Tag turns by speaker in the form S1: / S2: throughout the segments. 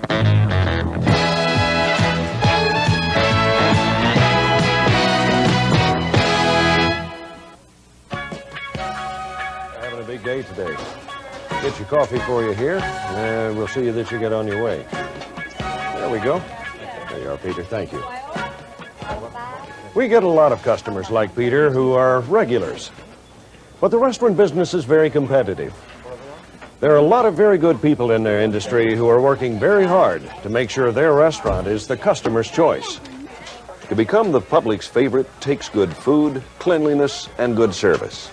S1: Having a big day today. Get your coffee for you here, and we'll see you that you get on your way. There we go. There you are, Peter. Thank you. We get a lot of customers like Peter who are regulars. But the restaurant business is very competitive. There are a lot of very good people in their industry who are working very hard to make sure their restaurant is the customer's choice. To become the public's favorite takes good food, cleanliness, and good service.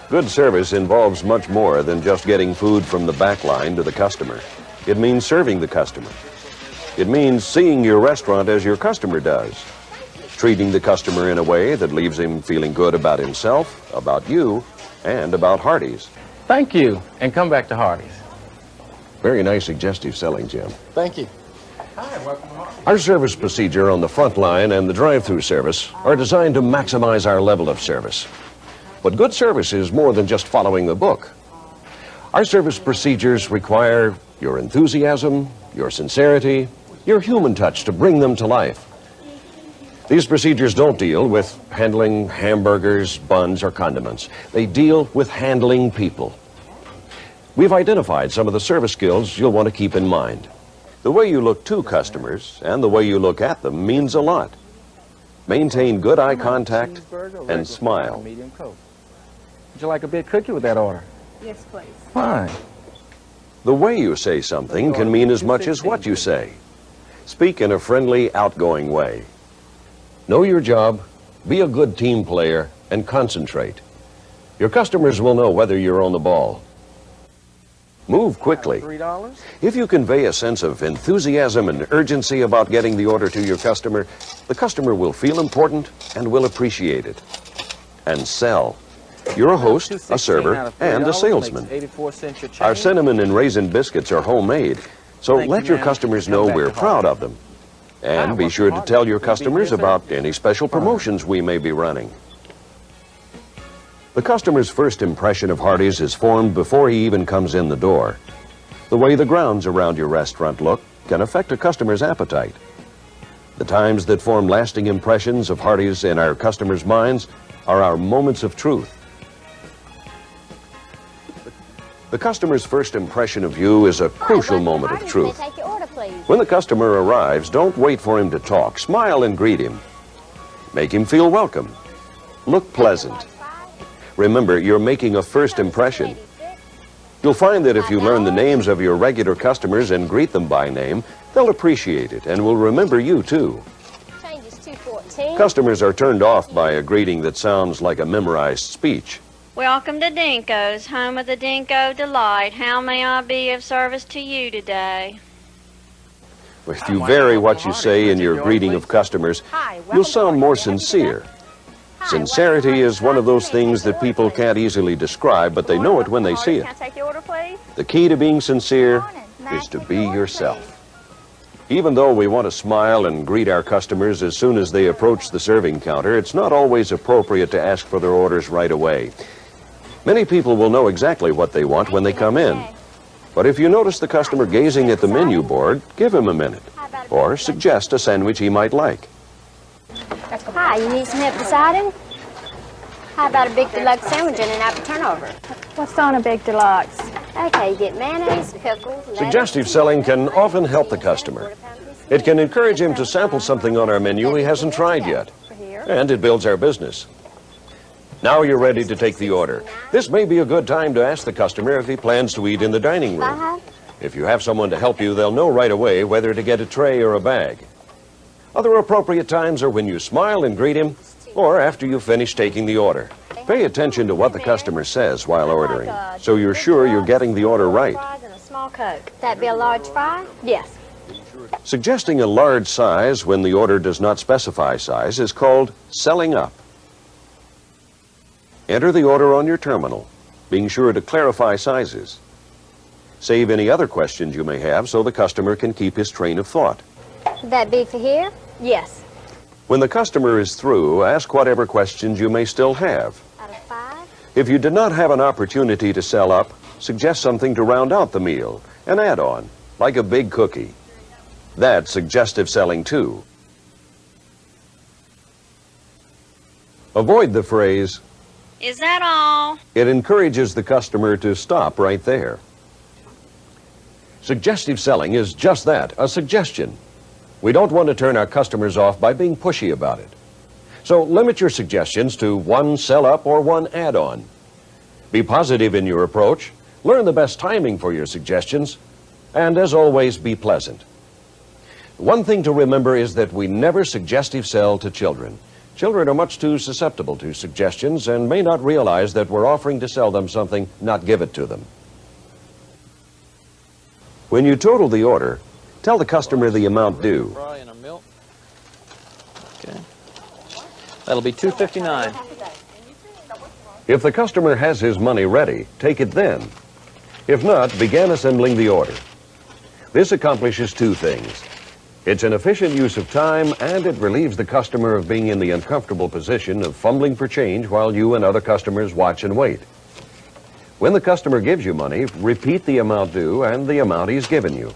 S1: Good service involves much more than just getting food from the back line to the customer. It means serving the customer. It means seeing your restaurant as your customer does. Treating the customer in a way that leaves him feeling good about himself, about you, and about Hardee's.
S2: Thank you, and come back to Hardee's.
S1: Very nice suggestive selling, Jim.
S2: Thank you. Hi, welcome to Hardee's.
S1: Our service procedure on the front line and the drive-through service are designed to maximize our level of service. But good service is more than just following the book. Our service procedures require your enthusiasm, your sincerity, your human touch to bring them to life. These procedures don't deal with handling hamburgers, buns, or condiments. They deal with handling people. We've identified some of the service skills you'll want to keep in mind. The way you look to customers and the way you look at them means a lot. Maintain good eye contact and smile.
S2: Would you like a big cookie with that order?
S3: Yes, please.
S2: Fine.
S1: The way you say something can mean as much as what you say. Speak in a friendly, outgoing way. Know your job, be a good team player, and concentrate. Your customers will know whether you're on the ball. Move quickly.
S2: $3?
S1: If you convey a sense of enthusiasm and urgency about getting the order to your customer, the customer will feel important and will appreciate it. And sell. You're a host, a server, and a salesman. Our cinnamon and raisin biscuits are homemade, so let your customers know we're proud of them. And be sure to tell your customers about any special promotions we may be running. The customer's first impression of Hardee's is formed before he even comes in the door. The way the grounds around your restaurant look can affect a customer's appetite. The times that form lasting impressions of Hardee's in our customers' minds are our moments of truth. The customer's first impression of you is a crucial moment of truth. When the customer arrives, don't wait for him to talk. Smile and greet him. Make him feel welcome. Look pleasant. Remember, you're making a first impression. You'll find that if you learn the names of your regular customers and greet them by name, they'll appreciate it and will remember you too. Customers are turned off by a greeting that sounds like a memorized speech.
S4: Welcome to Dinko's, home of the Dinko Delight. How may I be of service to you today?
S1: If you vary what you say in your greeting of customers, you'll sound more sincere. Sincerity is one of those things that people can't easily describe, but they know it when they see it. The key to being sincere is to be yourself. Even though we want to smile and greet our customers as soon as they approach the serving counter, it's not always appropriate to ask for their orders right away. Many people will know exactly what they want when they come in. But if you notice the customer gazing at the menu board, give him a minute, or suggest a sandwich he might like.
S3: Hi, you need some help deciding? How about a big deluxe sandwich and an apple turnover?
S5: What's on a big deluxe?
S3: Okay, you get mayonnaise, pickles, lettuce.
S1: Suggestive selling can often help the customer. It can encourage him to sample something on our menu he hasn't tried yet, and it builds our business. Now you're ready to take the order. This may be a good time to ask the customer if he plans to eat in the dining room. If you have someone to help you, they'll know right away whether to get a tray or a bag. Other appropriate times are when you smile and greet him, or after you finish taking the order. Pay attention to what the customer says while ordering, so you're sure you're getting the order right.
S3: That'd be a large fry?
S5: Yes.
S1: Suggesting a large size when the order does not specify size is called selling up. Enter the order on your terminal, being sure to clarify sizes. Save any other questions you may have so the customer can keep his train of thought.
S3: Would that be for here?
S5: Yes.
S1: When the customer is through, ask whatever questions you may still have.
S3: Out of 5?
S1: If you did not have an opportunity to sell up, suggest something to round out the meal, an add-on, like a big cookie. That's suggestive selling too. Avoid the phrase,
S4: Is that all?
S1: it encourages the customer to stop right there. Suggestive selling is just that, a suggestion. We don't want to turn our customers off by being pushy about it. So limit your suggestions to one sell-up or one add-on. Be positive in your approach, learn the best timing for your suggestions, and as always, be pleasant. One thing to remember is that we never suggestive sell to children. Children are much too susceptible to suggestions and may not realize that we're offering to sell them something, not give it to them. When you total the order, tell the customer the amount due.
S6: Fry and a milk. Okay. That'll be $2.59.
S1: If the customer has his money ready, take it then. If not, begin assembling the order. This accomplishes two things. It's an efficient use of time, and it relieves the customer of being in the uncomfortable position of fumbling for change while you and other customers watch and wait. When the customer gives you money, repeat the amount due and the amount he's given you.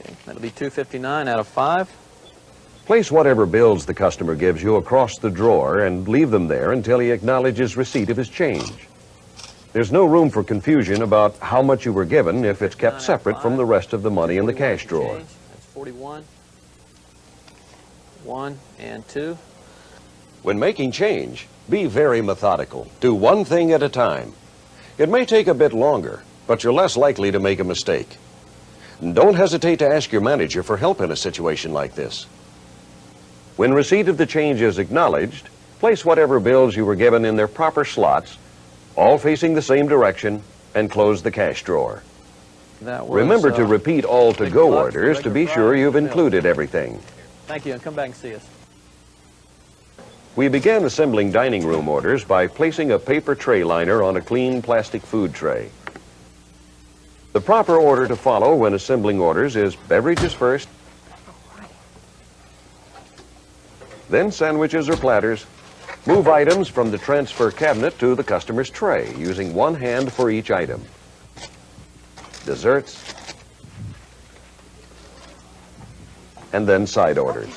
S6: Okay. That'll be $2.59 out of 5.
S1: Place whatever bills the customer gives you across the drawer and leave them there until he acknowledges receipt of his change. There's no room for confusion about how much you were given if it's kept separate from the rest of the money in the cash drawer.
S6: That's 41. 1 and 2.
S1: When making change, be very methodical. Do one thing at a time. It may take a bit longer, but you're less likely to make a mistake. And don't hesitate to ask your manager for help in a situation like this. When receipt of the change is acknowledged, place whatever bills you were given in their proper slots, all facing the same direction, and close the cash drawer. Remember to repeat all to-go orders to be sure you've included everything.
S6: Thank you, and come back and see us.
S1: We began assembling dining room orders by placing a paper tray liner on a clean plastic food tray. The proper order to follow when assembling orders is beverages first, then sandwiches or platters. Move items from the transfer cabinet to the customer's tray, using one hand for each item. Desserts, and then side orders.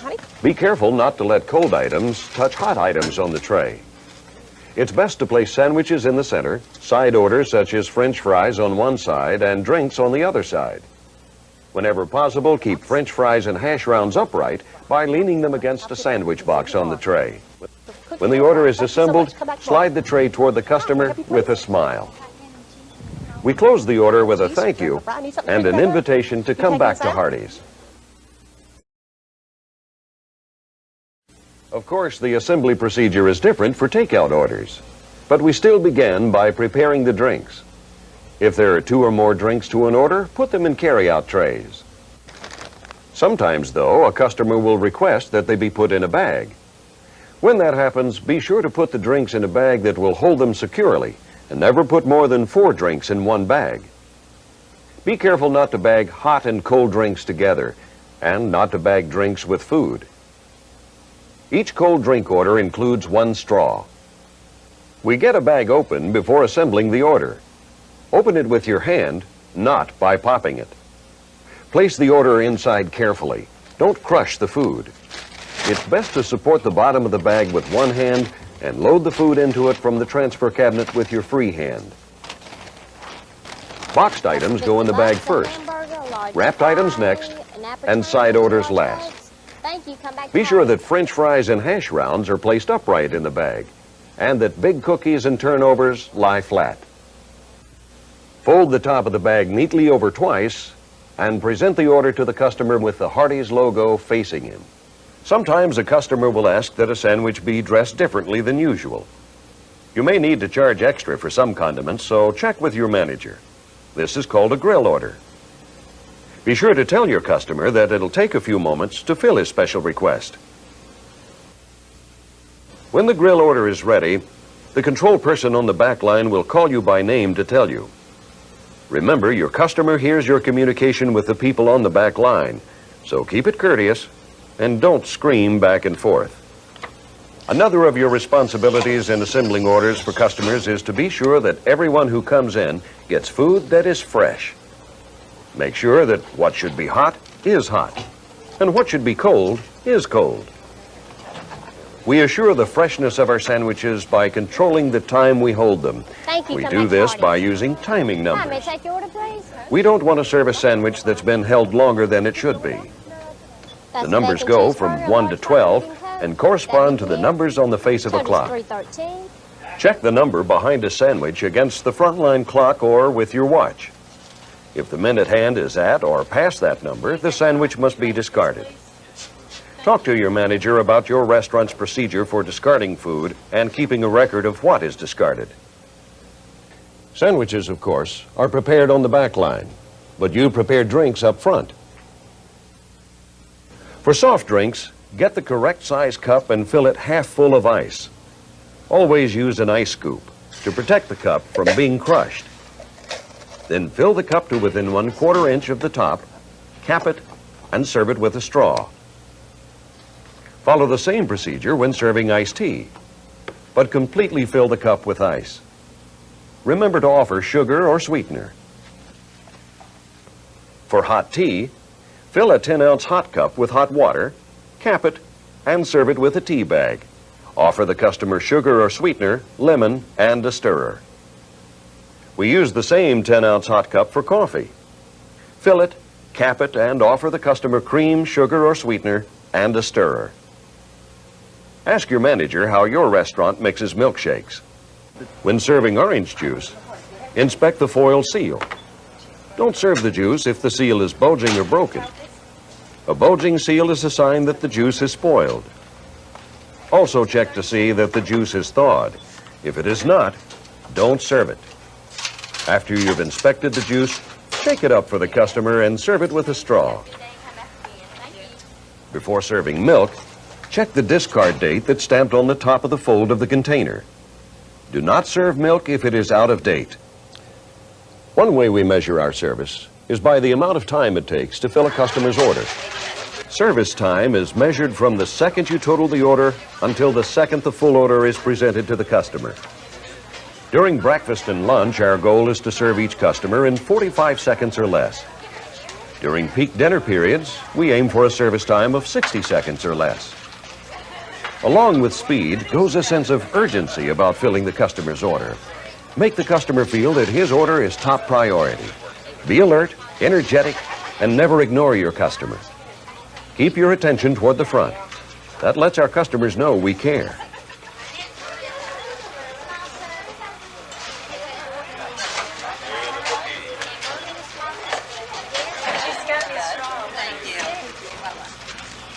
S1: Be careful not to let cold items touch hot items on the tray. It's best to place sandwiches in the center, side orders such as French fries on one side and drinks on the other side. Whenever possible, keep French fries and hash browns upright by leaning them against a sandwich box on the tray. When the order is assembled, slide the tray toward the customer with a smile. We close the order with a thank you and an invitation to come back to Hardee's. Of course, the assembly procedure is different for takeout orders, but we still began by preparing the drinks. If there are 2 or more drinks to an order, put them in carry-out trays. Sometimes, though, a customer will request that they be put in a bag. When that happens, be sure to put the drinks in a bag that will hold them securely, and never put more than 4 drinks in one bag. Be careful not to bag hot and cold drinks together, and not to bag drinks with food. Each cold drink order includes 1 straw. We get a bag open before assembling the order. Open it with your hand, not by popping it. Place the order inside carefully. Don't crush the food. It's best to support the bottom of the bag with one hand and load the food into it from the transfer cabinet with your free hand. Boxed items go in the bag first, wrapped items next, and side orders last. Be sure that French fries and hash browns are placed upright in the bag, and that big cookies and turnovers lie flat. Fold the top of the bag neatly over twice and present the order to the customer with the Hardee's logo facing him. Sometimes a customer will ask that a sandwich be dressed differently than usual. You may need to charge extra for some condiments, so check with your manager. This is called a grill order. Be sure to tell your customer that it'll take a few moments to fill his special request. When the grill order is ready, the control person on the back line will call you by name to tell you. Remember, your customer hears your communication with the people on the back line, so keep it courteous and don't scream back and forth. Another of your responsibilities in assembling orders for customers is to be sure that everyone who comes in gets food that is fresh. Make sure that what should be hot is hot, and what should be cold is cold. We assure the freshness of our sandwiches by controlling the time we hold them.
S3: Thank you.
S1: We
S3: Come
S1: do
S3: back to
S1: this
S3: Hardee.
S1: by using timing
S3: Hi, may I
S1: numbers.
S3: take your order, please?
S1: We don't want to serve a sandwich that's been held longer than it should be.
S3: That's
S1: The numbers
S3: bacon
S1: go
S3: cheeseburger,
S1: from 1 to
S3: large
S1: 12
S3: bacon Coke.
S1: and correspond to
S3: That'd
S1: the
S3: be
S1: numbers on the face of a
S3: Tony's
S1: clock.
S3: 313.
S1: Check the number behind a sandwich against the frontline clock or with your watch. If the minute hand is at or past that number, the sandwich must be discarded. Talk to your manager about your restaurant's procedure for discarding food and keeping a record of what is discarded. Sandwiches, of course, are prepared on the back line, but you prepare drinks up front. For soft drinks, get the correct size cup and fill it half full of ice. Always use an ice scoop to protect the cup from being crushed. Then fill the cup to within 1/4 inch of the top, cap it, and serve it with a straw. Follow the same procedure when serving iced tea, but completely fill the cup with ice. Remember to offer sugar or sweetener. For hot tea, fill a 10-ounce hot cup with hot water, cap it, and serve it with a tea bag. Offer the customer sugar or sweetener, lemon, and a stirrer. We use the same 10-ounce hot cup for coffee. Fill it, cap it, and offer the customer cream, sugar, or sweetener, and a stirrer. Ask your manager how your restaurant mixes milkshakes. When serving orange juice, inspect the foil seal. Don't serve the juice if the seal is bulging or broken. A bulging seal is a sign that the juice is spoiled. Also check to see that the juice is thawed. If it is not, don't serve it. After you've inspected the juice, shake it up for the customer and serve it with a straw. Before serving milk, check the discard date that's stamped on the top of the fold of the container. Do not serve milk if it is out of date. One way we measure our service is by the amount of time it takes to fill a customer's order. Service time is measured from the second you total the order until the second the full order is presented to the customer. During breakfast and lunch, our goal is to serve each customer in 45 seconds or less. During peak dinner periods, we aim for a service time of 60 seconds or less. Along with speed goes a sense of urgency about filling the customer's order. Make the customer feel that his order is top priority. Be alert, energetic, and never ignore your customer. Keep your attention toward the front. That lets our customers know we care.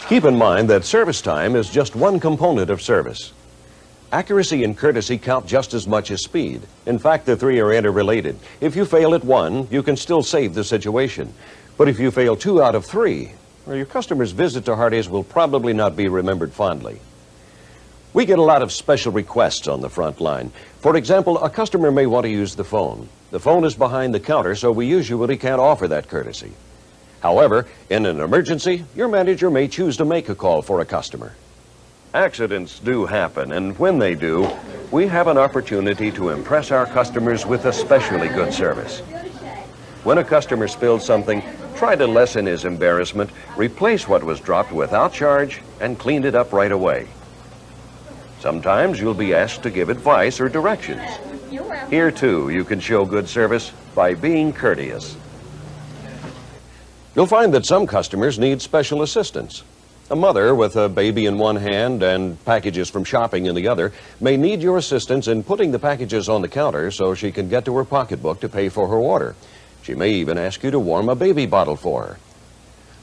S1: Keep in mind that service time is just one component of service. Accuracy and courtesy count just as much as speed. In fact, the three are interrelated. If you fail at one, you can still save the situation. But if you fail 2 out of 3, well, your customer's visit to Hardee's will probably not be remembered fondly. We get a lot of special requests on the front line. For example, a customer may want to use the phone. The phone is behind the counter, so we usually can't offer that courtesy. However, in an emergency, your manager may choose to make a call for a customer. Accidents do happen, and when they do, we have an opportunity to impress our customers with especially good service. When a customer spills something, try to lessen his embarrassment, replace what was dropped without charge, and clean it up right away. Sometimes you'll be asked to give advice or directions. Here, too, you can show good service by being courteous. You'll find that some customers need special assistance. A mother with a baby in one hand and packages from shopping in the other may need your assistance in putting the packages on the counter so she can get to her pocketbook to pay for her order. She may even ask you to warm a baby bottle for her.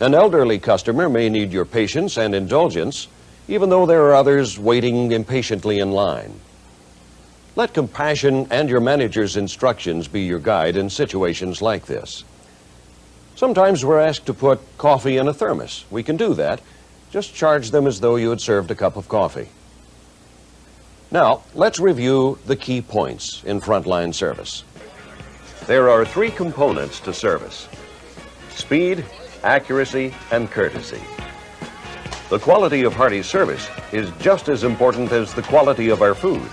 S1: An elderly customer may need your patience and indulgence, even though there are others waiting impatiently in line. Let compassion and your manager's instructions be your guide in situations like this. Sometimes we're asked to put coffee in a thermos. We can do that. Just charge them as though you had served a cup of coffee. Now, let's review the key points in frontline service. There are 3 components to service: speed, accuracy, and courtesy. The quality of Hardee's service is just as important as the quality of our food.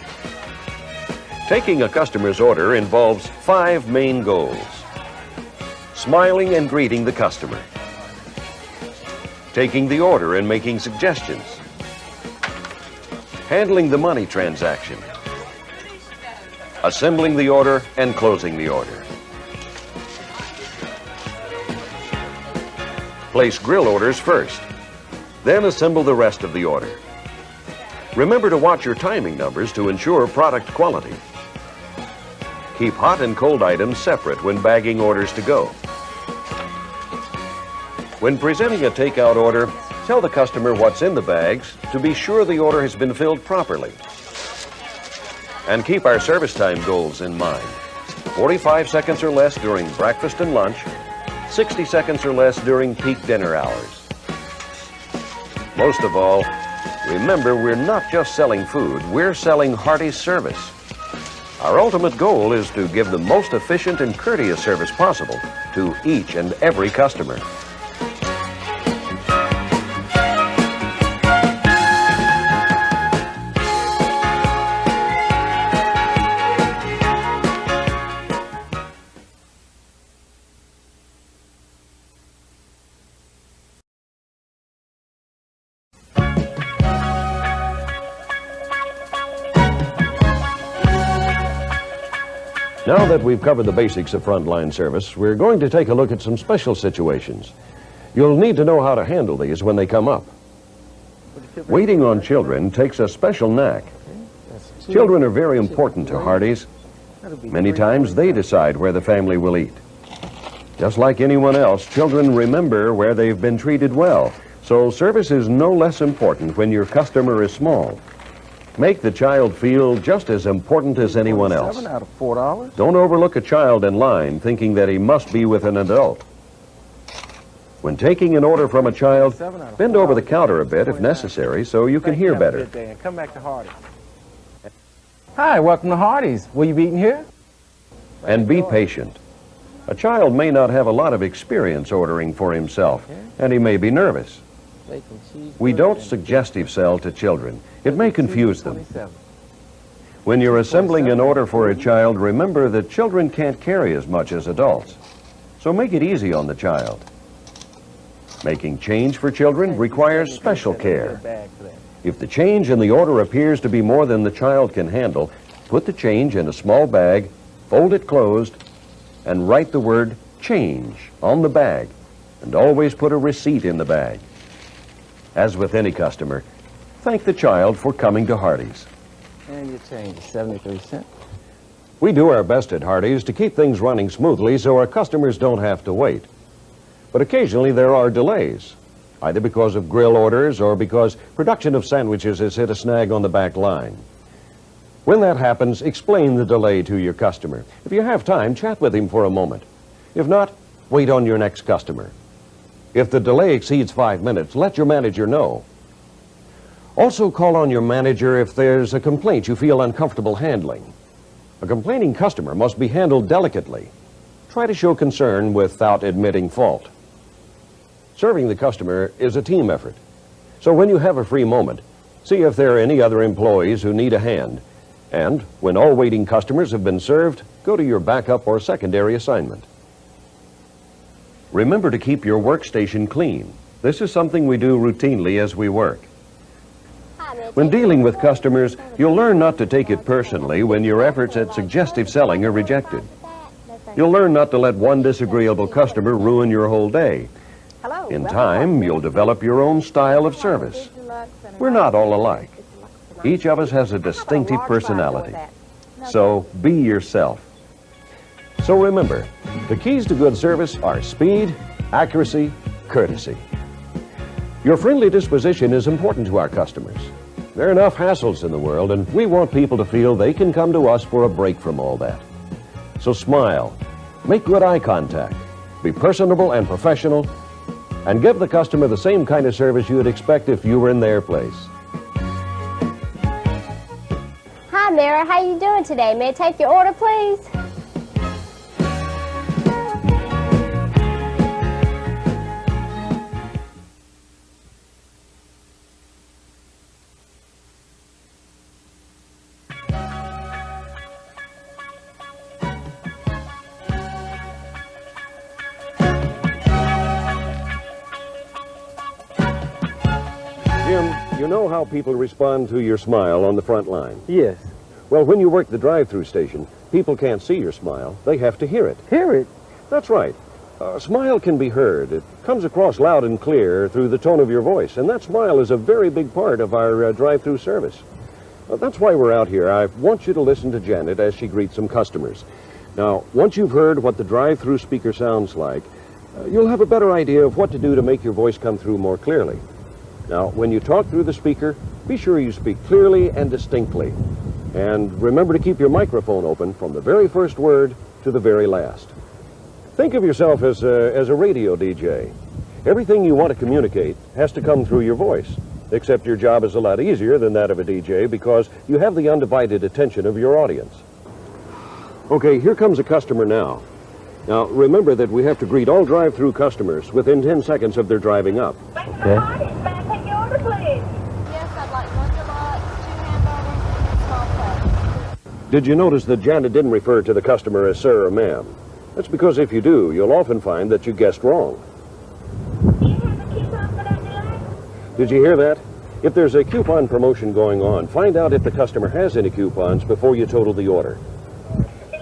S1: Taking a customer's order involves 5 main goals: smiling and greeting the customer, taking the order and making suggestions, handling the money transaction, assembling the order and closing the order. Place grill orders first, then assemble the rest of the order. Remember to watch your timing numbers to ensure product quality. Keep hot and cold items separate when bagging orders to go. When presenting a takeout order, tell the customer what's in the bags to be sure the order has been filled properly. And keep our service time goals in mind. 45 seconds or less during breakfast and lunch, 60 seconds or less during peak dinner hours. Most of all, remember, we're not just selling food, we're selling Hardee's service. Our ultimate goal is to give the most efficient and courteous service possible to each and every customer. Now that we've covered the basics of frontline service, we're going to take a look at some special situations. You'll need to know how to handle these when they come up. Waiting on children takes a special knack. Children are very important to Hardee's. Many times they decide where the family will eat. Just like anyone else, children remember where they've been treated well. So service is no less important when your customer is small. Make the child feel just as important as anyone else.
S2: 7 out of $4.
S1: Don't overlook a child in line thinking that he must be with an adult. When taking an order from a child, bend over the counter a bit if necessary so you can hear better.
S2: Come back to Hardee. Hi, welcome to Hardee's. Will you be eating here?
S1: And be patient. A child may not have a lot of experience ordering for himself, and he may be nervous. We don't suggestive sell to children. It may confuse them. When you're assembling an order for a child, remember that children can't carry as much as adults. So make it easy on the child. Making change for children requires special care. If the change in the order appears to be more than the child can handle, put the change in a small bag, fold it closed, and write the word change on the bag, and always put a receipt in the bag. As with any customer, thank the child for coming to Hardee's.
S2: And your change is 73 cents.
S1: We do our best at Hardee's to keep things running smoothly so our customers don't have to wait. But occasionally there are delays, either because of grill orders or because production of sandwiches has hit a snag on the back line. When that happens, explain the delay to your customer. If you have time, chat with him for a moment. If not, wait on your next customer. If the delay exceeds 5 minutes, let your manager know. Also call on your manager if there's a complaint you feel uncomfortable handling. A complaining customer must be handled delicately. Try to show concern without admitting fault. Serving the customer is a team effort. So when you have a free moment, see if there are any other employees who need a hand. And when all waiting customers have been served, go to your backup or secondary assignment. Remember to keep your workstation clean. This is something we do routinely as we work. When dealing with customers, you'll learn not to take it personally when your efforts at suggestive selling are rejected. You'll learn not to let one disagreeable customer ruin your whole day. In time, you'll develop your own style of service. We're not all alike. Each of us has a distinctive personality. So be yourself. So remember, the keys to good service are speed, accuracy, courtesy. Your friendly disposition is important to our customers. There are enough hassles in the world, and we want people to feel they can come to us for a break from all that. So smile, make good eye contact, be personable and professional, and give the customer the same kind of service you would expect if you were in their place.
S3: Hi, Mara. How you doing today? May I take your order, please?
S1: Jim, you know how people respond to your smile on the front line?
S2: Yes.
S1: Well, when you work the drive-through station, people can't see your smile. They have to hear it.
S2: Hear it?
S1: That's right. A smile can be heard. It comes across loud and clear through the tone of your voice, and that smile is a very big part of our drive-through service. That's why we're out here. I want you to listen to Janet as she greets some customers. Now, once you've heard what the drive-through speaker sounds like, you'll have a better idea of what to do to make your voice come through more clearly. Now, when you talk through the speaker, be sure you speak clearly and distinctly. And remember to keep your microphone open from the very first word to the very last. Think of yourself as a radio DJ. Everything you want to communicate has to come through your voice, except your job is a lot easier than that of a DJ because you have the undivided attention of your audience. Okay, here comes a customer now. Now, remember that we have to greet all drive-through customers within 10 seconds of their driving up.
S2: Okay.
S3: Yes, I'd like 1 deluxe, 2 hamburgers, and a small plate.
S1: Did you notice that Janet didn't refer to the customer as sir or ma'am? That's because if you do, you'll often find that you guessed wrong. Did you hear that? If there's a coupon promotion going on, find out if the customer has any coupons before you total the order.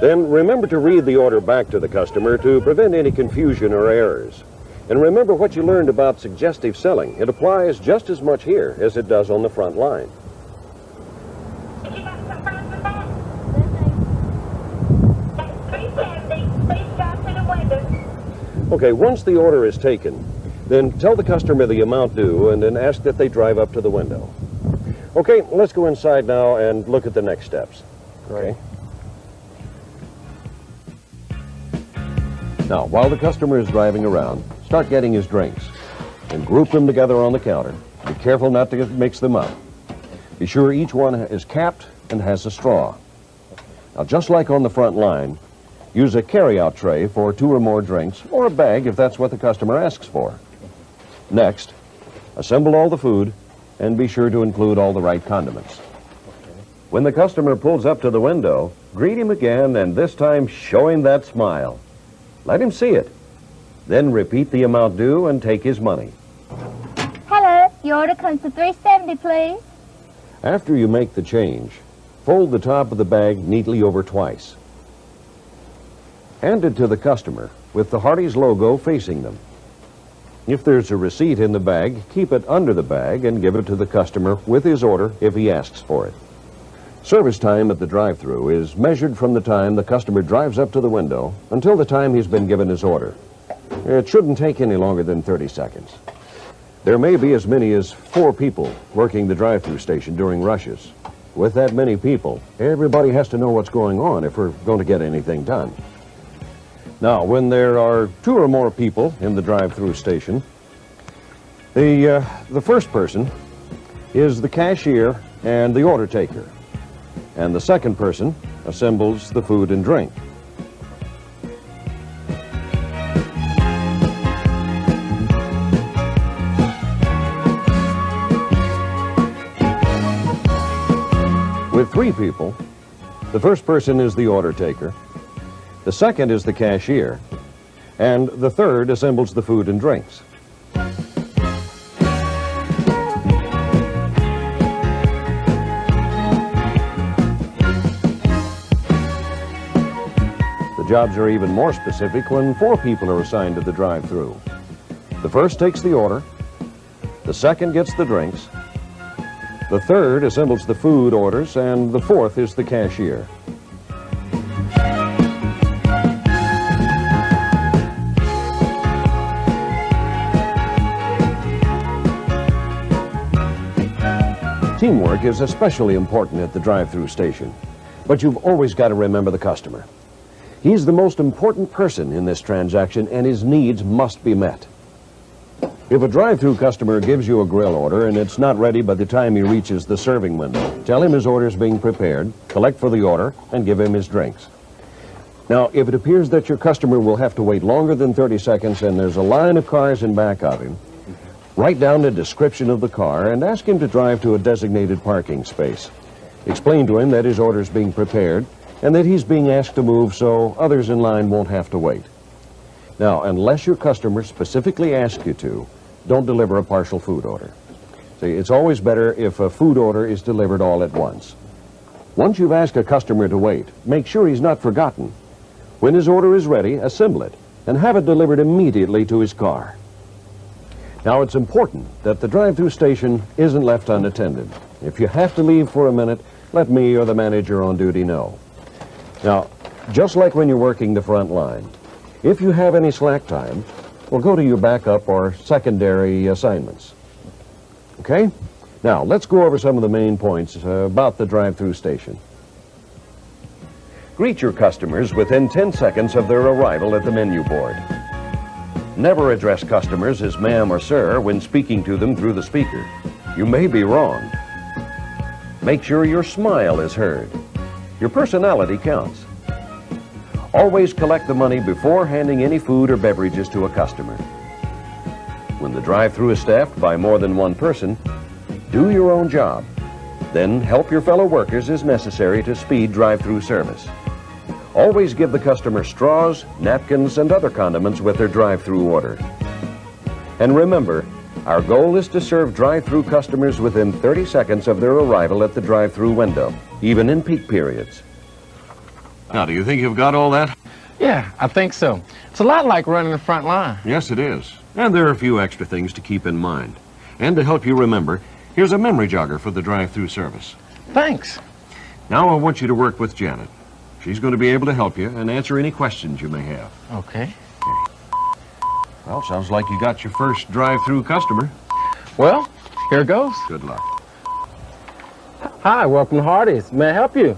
S1: Then remember to read the order back to the customer to prevent any confusion or errors. And remember what you learned about suggestive selling. It applies just as much here as it does on the front line. Okay, once the order is taken, then tell the customer the amount due and then ask that they drive up to the window. Okay, let's go inside now and look at the next steps. Okay. Now, while the customer is driving around, start getting his drinks and group them together on the counter. Be careful not to mix them up. Be sure each one is capped and has a straw. Now, just like on the front line, use a carry-out tray for 2 or more drinks, or a bag if that's what the customer asks for. Next, assemble all the food and be sure to include all the right condiments. When the customer pulls up to the window, greet him again and this time show him that smile. Let him see it. Then repeat the amount due and take his money.
S3: Hello, your order comes to $3.70, please.
S1: After you make the change, fold the top of the bag neatly over twice. Hand it to the customer with the Hardee's logo facing them. If there's a receipt in the bag, keep it under the bag and give it to the customer with his order if he asks for it. Service time at the drive-thru is measured from the time the customer drives up to the window until the time he's been given his order. It shouldn't take any longer than 30 seconds. There may be as many as 4 people working the drive-thru station during rushes. With that many people, everybody has to know what's going on if we're going to get anything done. Now, when there are 2 or more people in the drive-thru station, the first person is the cashier and the order taker. And the second person assembles the food and drink. With 3 people, the first person is the order taker, the second is the cashier, and the third assembles the food and drinks. The jobs are even more specific when 4 people are assigned to the drive-thru. The first takes the order, the second gets the drinks, the third assembles the food orders, and the fourth is the cashier. Teamwork is especially important at the drive-thru station, but you've always got to remember the customer. He's the most important person in this transaction, and his needs must be met. If a drive-thru customer gives you a grill order and it's not ready by the time he reaches the serving window, tell him his order's being prepared, collect for the order, and give him his drinks. Now, if it appears that your customer will have to wait longer than 30 seconds and there's a line of cars in back of him, write down a description of the car and ask him to drive to a designated parking space. Explain to him that his order's being prepared and that he's being asked to move so others in line won't have to wait. Now, unless your customer specifically asks you to, don't deliver a partial food order. See, it's always better if a food order is delivered all at once. Once you've asked a customer to wait, make sure he's not forgotten. When his order is ready, assemble it and have it delivered immediately to his car. Now, it's important that the drive-through station isn't left unattended. If you have to leave for a minute, let me or the manager on duty know. Now, just like when you're working the front line, if you have any slack time, well, go to your backup or secondary assignments. Okay? Now, let's go over some of the main points about the drive-through station. Greet your customers within 10 seconds of their arrival at the menu board. Never address customers as ma'am or sir when speaking to them through the speaker. You may be wrong. Make sure your smile is heard. Your personality counts. Always collect the money before handing any food or beverages to a customer. When the drive-through is staffed by more than one person, do your own job. Then help your fellow workers as necessary to speed drive-through service. Always give the customer straws, napkins, and other condiments with their drive-through order. And remember, our goal is to serve drive-through customers within 30 seconds of their arrival at the drive-through window, even in peak periods. Now, do you think you've got all that?
S2: Yeah, I think so. It's a lot like running the front line.
S1: Yes, it is. And there are a few extra things to keep in mind. And to help you remember, here's a memory jogger for the drive-through service.
S2: Thanks.
S1: Now I want you to work with Janet. She's going to be able to help you and answer any questions you may have.
S2: Okay.
S1: Well, sounds like you got your first drive-through customer.
S2: Well, here goes.
S1: Good luck.
S2: Hi, welcome to Hardee's. May I help you?